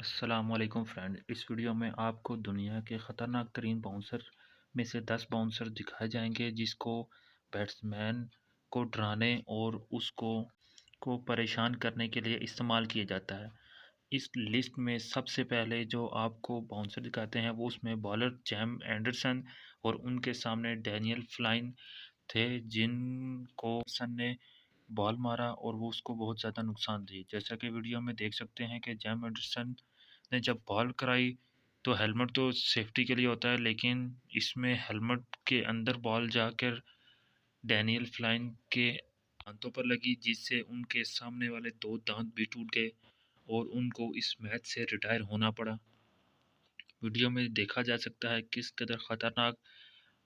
अस्सलामुअलैकुम फ्रेंड। इस वीडियो में आपको दुनिया के ख़तरनाक तरीन बाउंसर में से 10 बाउंसर दिखाए जाएंगे जिसको बैट्समैन को डराने और उसको परेशान करने के लिए इस्तेमाल किया जाता है। इस लिस्ट में सबसे पहले जो आपको बाउंसर दिखाते हैं वो उसमें बॉलर जैम एंडरसन और उनके सामने डैनियल फ्लाइन थे, जिनको सन ने बॉल मारा और वो उसको बहुत ज़्यादा नुकसान दी। जैसा कि वीडियो में देख सकते हैं कि जैम एंडरसन ने जब बॉल कराई तो हेलमेट तो सेफ्टी के लिए होता है, लेकिन इसमें हेलमेट के अंदर बॉल जाकर डैनियल फ्लाइन के दांतों पर लगी, जिससे उनके सामने वाले 2 दांत भी टूट गए और उनको इस मैच से रिटायर होना पड़ा। वीडियो में देखा जा सकता है किस कदर ख़तरनाक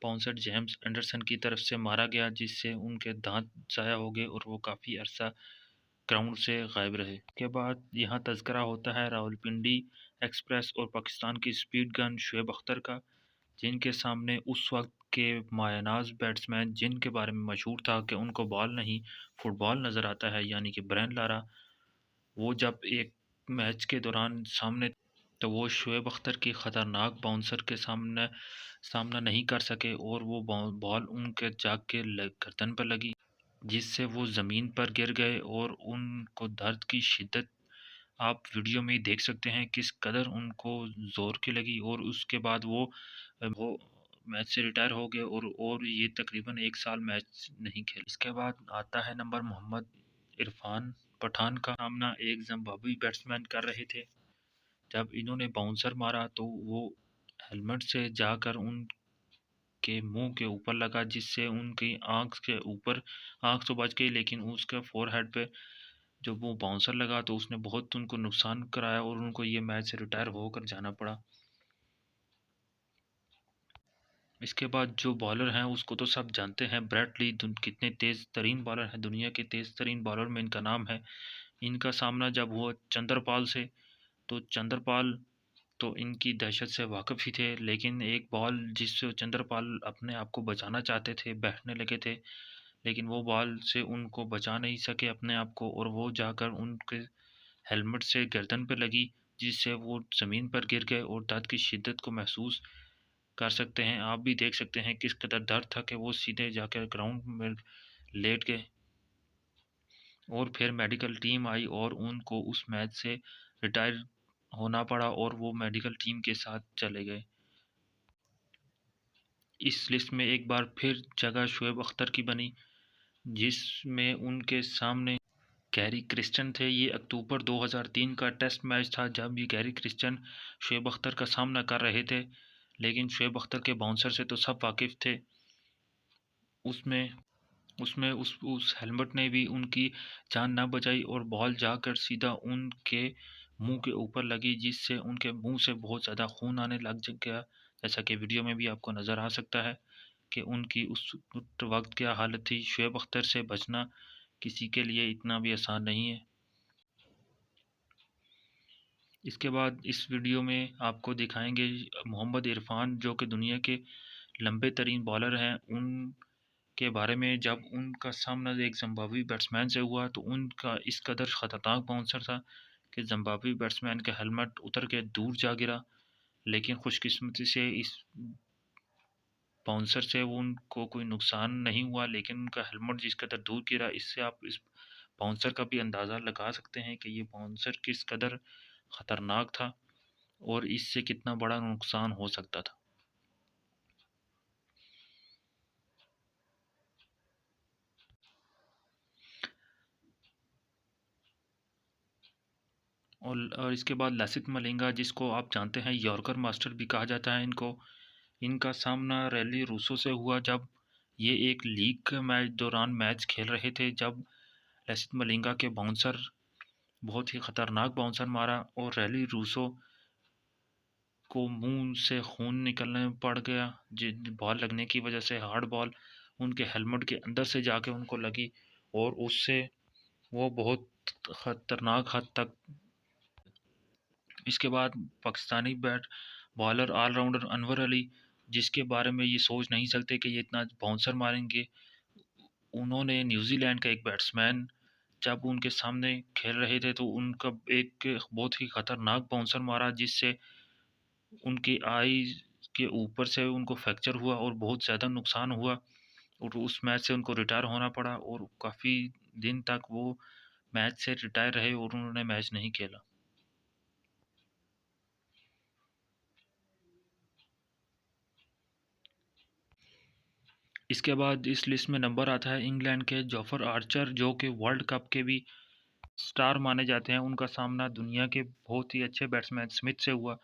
बाउंसर जेम्स एंडरसन की तरफ से मारा गया, जिससे उनके दांत ज़ाया हो गए और वो काफ़ी अरसा ग्राउंड से गायब रहे। के बाद यहाँ तज़किरा होता है रावलपिंडी एक्सप्रेस और पाकिस्तान की स्पीड गन शुएब अख्तर का, जिनके सामने उस वक्त के मायनाज बैट्समैन, जिनके बारे में मशहूर था कि उनको बॉल नहीं फुटबॉल नज़र आता है, यानी कि ब्रेन लारा, वो जब एक मैच के दौरान सामने तो वो शुएब अख्तर की ख़तरनाक बाउंसर के सामना नहीं कर सके और वो बॉल उनके जाके गर्दन पर लगी, जिससे वो ज़मीन पर गिर गए और उनको दर्द की शिद्दत आप वीडियो में ही देख सकते हैं किस कदर उनको ज़ोर की लगी। और उसके बाद वो मैच से रिटायर हो गए और ये तकरीबन 1 साल मैच नहीं खेले। इसके बाद आता है नंबर मोहम्मद इरफान पठान का। सामना एक ज़िम्बाब्वी बैट्समैन कर रहे थे। जब इन्होंने बाउंसर मारा तो वो हेलमेट से जाकर उनके मुंह के ऊपर लगा, जिससे उनकी आंख तो बच गई, लेकिन उसके फोरहेड पे जब वो बाउंसर लगा तो उसने बहुत उनको नुकसान कराया और उनको ये मैच से रिटायर होकर जाना पड़ा। इसके बाद जो बॉलर हैं उसको तो सब जानते हैं, ब्रेट ली कितने तेज़ तरीन बॉलर हैं, दुनिया के तेज़ तरीन बॉलर में इनका नाम है। इनका सामना जब हुआ चंद्रपाल से, तो चंद्रपाल तो इनकी दहशत से वाकिफ़ ही थे, लेकिन एक बॉल जिससे चंद्रपाल अपने आप को बचाना चाहते थे, बैठने लगे थे, लेकिन वो बॉल से उनको बचा नहीं सके अपने आप को और वो जाकर उनके हेलमेट से गर्दन पर लगी, जिससे वो ज़मीन पर गिर गए और दर्द की शिद्दत को महसूस कर सकते हैं। आप भी देख सकते हैं किस कदर दर्द था कि वो सीधे जाकर ग्राउंड में लेट गए और फिर मेडिकल टीम आई और उनको उस मैच से रिटायर होना पड़ा और वो मेडिकल टीम के साथ चले गए। इस लिस्ट में एक बार फिर जगह शुएब अख्तर की बनी, जिसमें उनके सामने गैरी क्रिस्टन थे। ये अक्टूबर 2003 का टेस्ट मैच था जब ये गैरी क्रिस्टन शुएब अख्तर का सामना कर रहे थे, लेकिन शुएब अख्तर के बाउंसर से तो सब वाकिफ़ थे। उसमें उसमें उस हेलमेट ने भी उनकी जान न बचाई और बॉल जाकर सीधा उनके मुंह के ऊपर लगी, जिससे उनके मुंह से बहुत ज़्यादा खून आने लग गया। जैसा कि वीडियो में भी आपको नज़र आ सकता है कि उनकी उस वक्त क्या हालत थी। शुएब अख्तर से बचना किसी के लिए इतना भी आसान नहीं है। इसके बाद इस वीडियो में आपको दिखाएंगे मोहम्मद इरफान, जो कि दुनिया के लंबे तरीन बॉलर हैं, उनके बारे में। जब उनका सामना एक ज़िम्बाब्वी बैट्समैन से हुआ तो उनका इस कदर ख़तरनाक बाउंसर था कि ज़िम्बाब्वी बैट्समैन का हेलमेट उतर के दूर जा गिरा, लेकिन खुशकिस्मती से इस बाउंसर से वो उनको कोई नुकसान नहीं हुआ, लेकिन उनका हेलमेट जिस कदर दूर गिरा, इससे आप इस बाउंसर का भी अंदाज़ा लगा सकते हैं कि ये बाउंसर किस कदर ख़तरनाक था और इससे कितना बड़ा नुकसान हो सकता था। और इसके बाद लसित मलिंगा, जिसको आप जानते हैं यॉर्कर मास्टर भी कहा जाता है इनको। इनका सामना रैली रूसो से हुआ जब ये एक लीग के मैच दौरान मैच खेल रहे थे, जब लसित मलिंगा के बाउंसर बहुत ही ख़तरनाक बाउंसर मारा और रैली रूसो को मुंह से खून निकलने पड़ गया, बॉल लगने की वजह से। हार्ड बॉल उनके हेलमेट के अंदर से जाके उनको लगी और उससे वो बहुत ख़तरनाक हद तक। इसके बाद Pakistani bat bowler all rounder Anwar Ali, जिसके बारे में ये सोच नहीं सकते कि ये इतना बाउंसर मारेंगे, उन्होंने न्यूजीलैंड का एक बैट्समैन जब उनके सामने खेल रहे थे तो उनका एक बहुत ही खतरनाक बाउंसर मारा, जिससे उनकी आई के ऊपर से उनको फ्रैक्चर हुआ और बहुत ज़्यादा नुकसान हुआ, और उस मैच से उनको रिटायर होना पड़ा, और काफ़ी दिन तक वो मैच से रिटायर रहे और उन्होंने मैच नहीं खेला। इसके बाद इस लिस्ट में नंबर आता है इंग्लैंड के जोफ्रा आर्चर, जो कि वर्ल्ड कप के भी स्टार माने जाते हैं। उनका सामना दुनिया के बहुत ही अच्छे बैट्समैन स्मिथ से हुआ,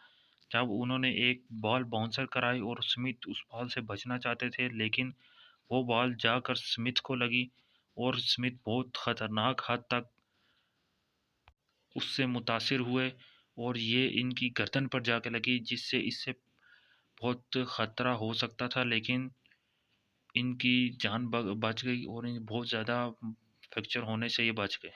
जब उन्होंने एक बॉल बाउंसर कराई और स्मिथ उस बॉल से बचना चाहते थे, लेकिन वो बॉल जाकर स्मिथ को लगी और स्मिथ बहुत ख़तरनाक हद तक उससे मुतासिर हुए, और ये इनकी गर्दन पर जाके लगी, जिससे इससे बहुत ख़तरा हो सकता था, लेकिन इनकी जान बच गई और इन बहुत ज़्यादा फ्रैक्चर होने से ये बच गए।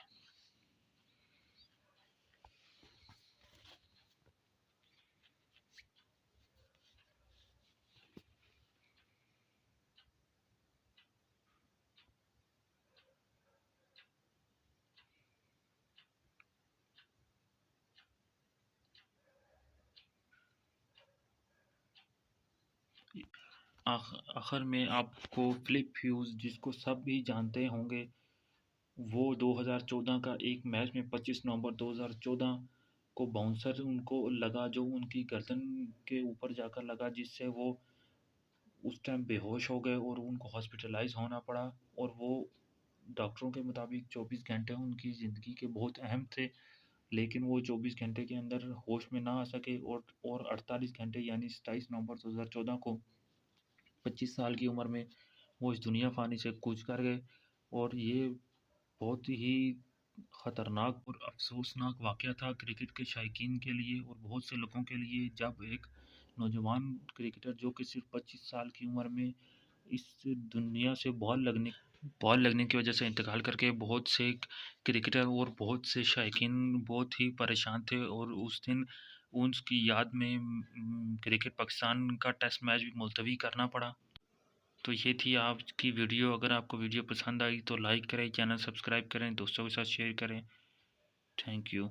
आखिर में आपको फिलिप ह्यूज, जिसको सब भी जानते होंगे, वो 2014 का एक मैच में 25 नवंबर 2014 को बाउंसर उनको लगा, जो उनकी गर्दन के ऊपर जाकर लगा, जिससे वो उस टाइम बेहोश हो गए और उनको हॉस्पिटलाइज होना पड़ा, और वो डॉक्टरों के मुताबिक 24 घंटे उनकी ज़िंदगी के बहुत अहम थे, लेकिन वो 24 घंटे के अंदर होश में ना आ सके, और 48 घंटे यानी 27 नवंबर 2014 को 25 साल की उम्र में वो इस दुनिया फ़ानी से कूच कर गए। और ये बहुत ही ख़तरनाक और अफ़सोसनाक वाक़या था क्रिकेट के शायकीन के लिए और बहुत से लोगों के लिए, जब एक नौजवान क्रिकेटर जो कि सिर्फ 25 साल की उम्र में इस दुनिया से बॉल लगने की वजह से इंतकाल करके, बहुत से क्रिकेटर और बहुत से शायकीन बहुत ही परेशान थे, और उस दिन उसकी याद में क्रिकेट पाकिस्तान का टेस्ट मैच भी मुलतवी करना पड़ा। तो ये थी आज की वीडियो। अगर आपको वीडियो पसंद आई तो लाइक करें, चैनल सब्सक्राइब करें, दोस्तों के साथ शेयर करें। Thank you.